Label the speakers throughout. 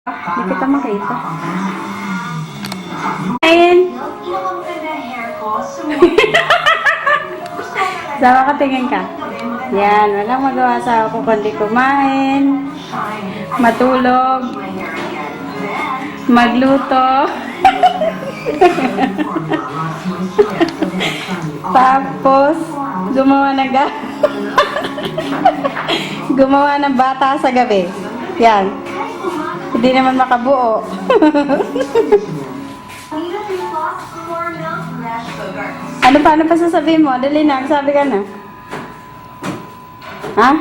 Speaker 1: Hindi kita makita. Ayun. Sama ka, tingin ka. Yan, walang magawa sa ako kundi kumain, matulog, magluto. Tapos, gumawa ng bata sa gabi. Yan. Hindi naman makabuo. Ano pa sasabihin mo? Dali na, sabi ka na. Ha?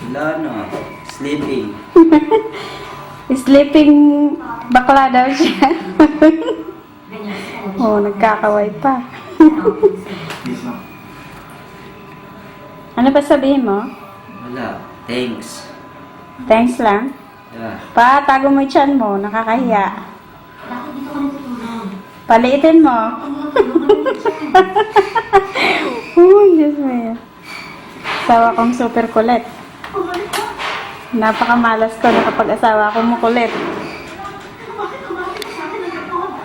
Speaker 2: Wala na. Sleeping.
Speaker 1: Sleeping bakla daw siya. Oh, nagkakaway pa. Ano pa sabihin mo?
Speaker 2: Wala. Thanks.
Speaker 1: Thanks lang.
Speaker 2: Yeah.
Speaker 1: Pa, tago mo yung tiyan mo. Nakakahiya. Paliitin mo. Oh, Diyos mo yan. Asawa kong super kulit. Napakamalas ko na kapag asawa kong makulit.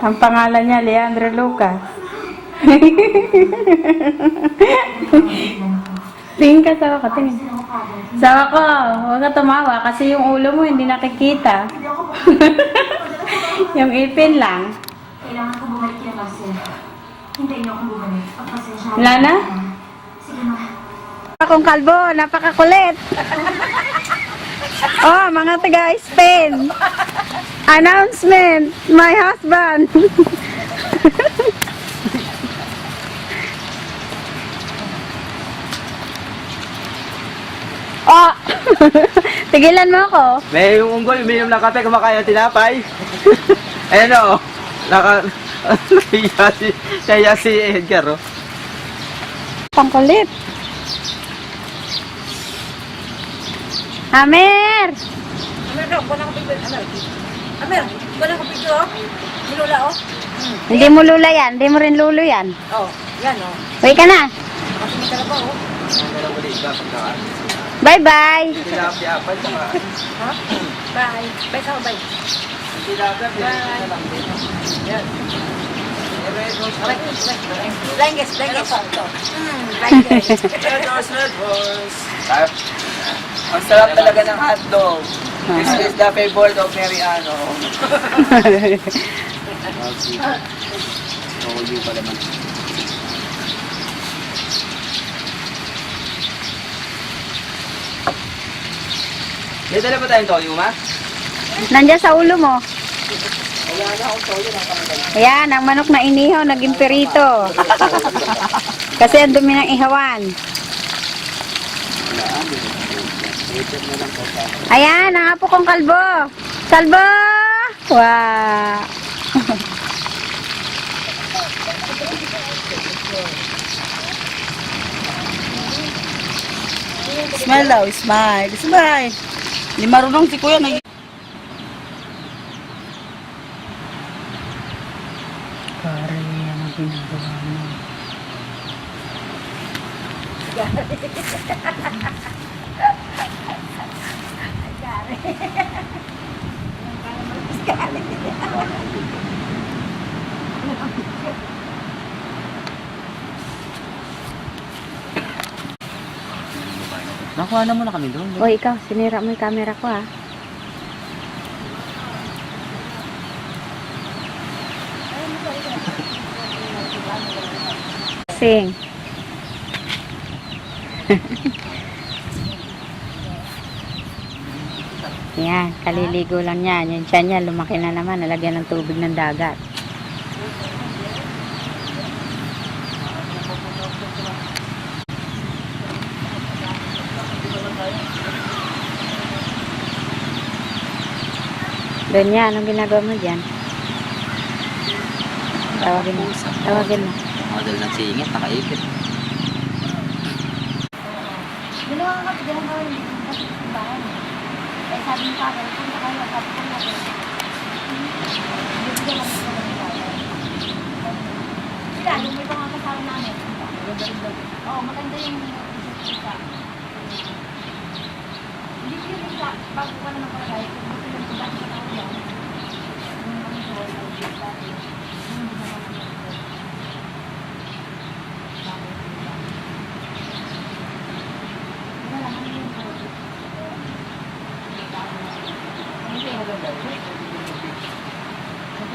Speaker 1: Ang pangalan niya, Leandro Lucas. Tingin ka, sawa ko, tingin. Sawa ko, huwag ka tumawa kasi yung ulo mo hindi nakikita. Yung ipin lang.
Speaker 3: Kailangan ko bumalik kina Marcel. Hintayin niyo akong bumalik. Pagpasensya.
Speaker 1: Wala na?
Speaker 3: Sige ma.
Speaker 1: Akong kalbo, napakakulit. Oh, mga taga Spain. Announcement, my husband. Oh, tigilan mo ako.
Speaker 2: May yung unggoy, uminom ng kape, kumakain ng tinapay. Ayan o. Kaya si Edgar o.
Speaker 1: Pangkulit. Amer!
Speaker 4: Amer daw, kuha ko picture. Amer, kuha ko picture, oh. Nilula, oh.
Speaker 1: Hindi mo lula yan, hindi mo rin lulo yan.
Speaker 4: Oh, yan, oh.
Speaker 1: Uwi ka na.
Speaker 4: Kasi may talaga, oh.
Speaker 2: Meron ko dito, pagkakaan.
Speaker 1: Bye-bye.
Speaker 2: Tilapia pa, tsaka...
Speaker 4: Ha? Bye. Bye ka, bye.
Speaker 2: Tilapia, pinag lang din. Yan.
Speaker 4: Blanket, blanket. Blanket.
Speaker 2: Red horse. Ang sarap talaga ng hotdog. This is the favorite of Mariano. Toyo pa naman. May dala ba tayong toyo, ma?
Speaker 1: Nandiyan sa ulo mo. Ayan, ang manok na inihaw, naging perito. Kasi ang dumi ng ihawan. Ayan, ang apo kong kalbo. Kalbo! Wow!
Speaker 4: Smile daw, smile. Smile. Hindi marunong si Kuya na.
Speaker 1: Para yan ang ginagawa mo.
Speaker 2: Nakuha na muna kami doon.
Speaker 1: O ikaw, sinira mo yung camera ko ah. Sing. Yan, kaliligo lang yan. Yung tiyan niya, lumaki na naman. Nalagyan ng tubig ng dagat. Doon yan, anong ginagawa mo dyan? Tawagin mo. Tawagin mo.
Speaker 2: Model ng singit, nakaipit.
Speaker 3: Dalawa ka, dalawa ka yung bahay. Eh, sabi mo pa, punta kayo, sabi ko na. Bibigyan lang ito ng bahay. Sila, yung may mga kasama namin. Oo, maganda yung isa. Hindi ko yung isa, bago ka naman palagay, kung gusto yung pagkakas sa tao yan.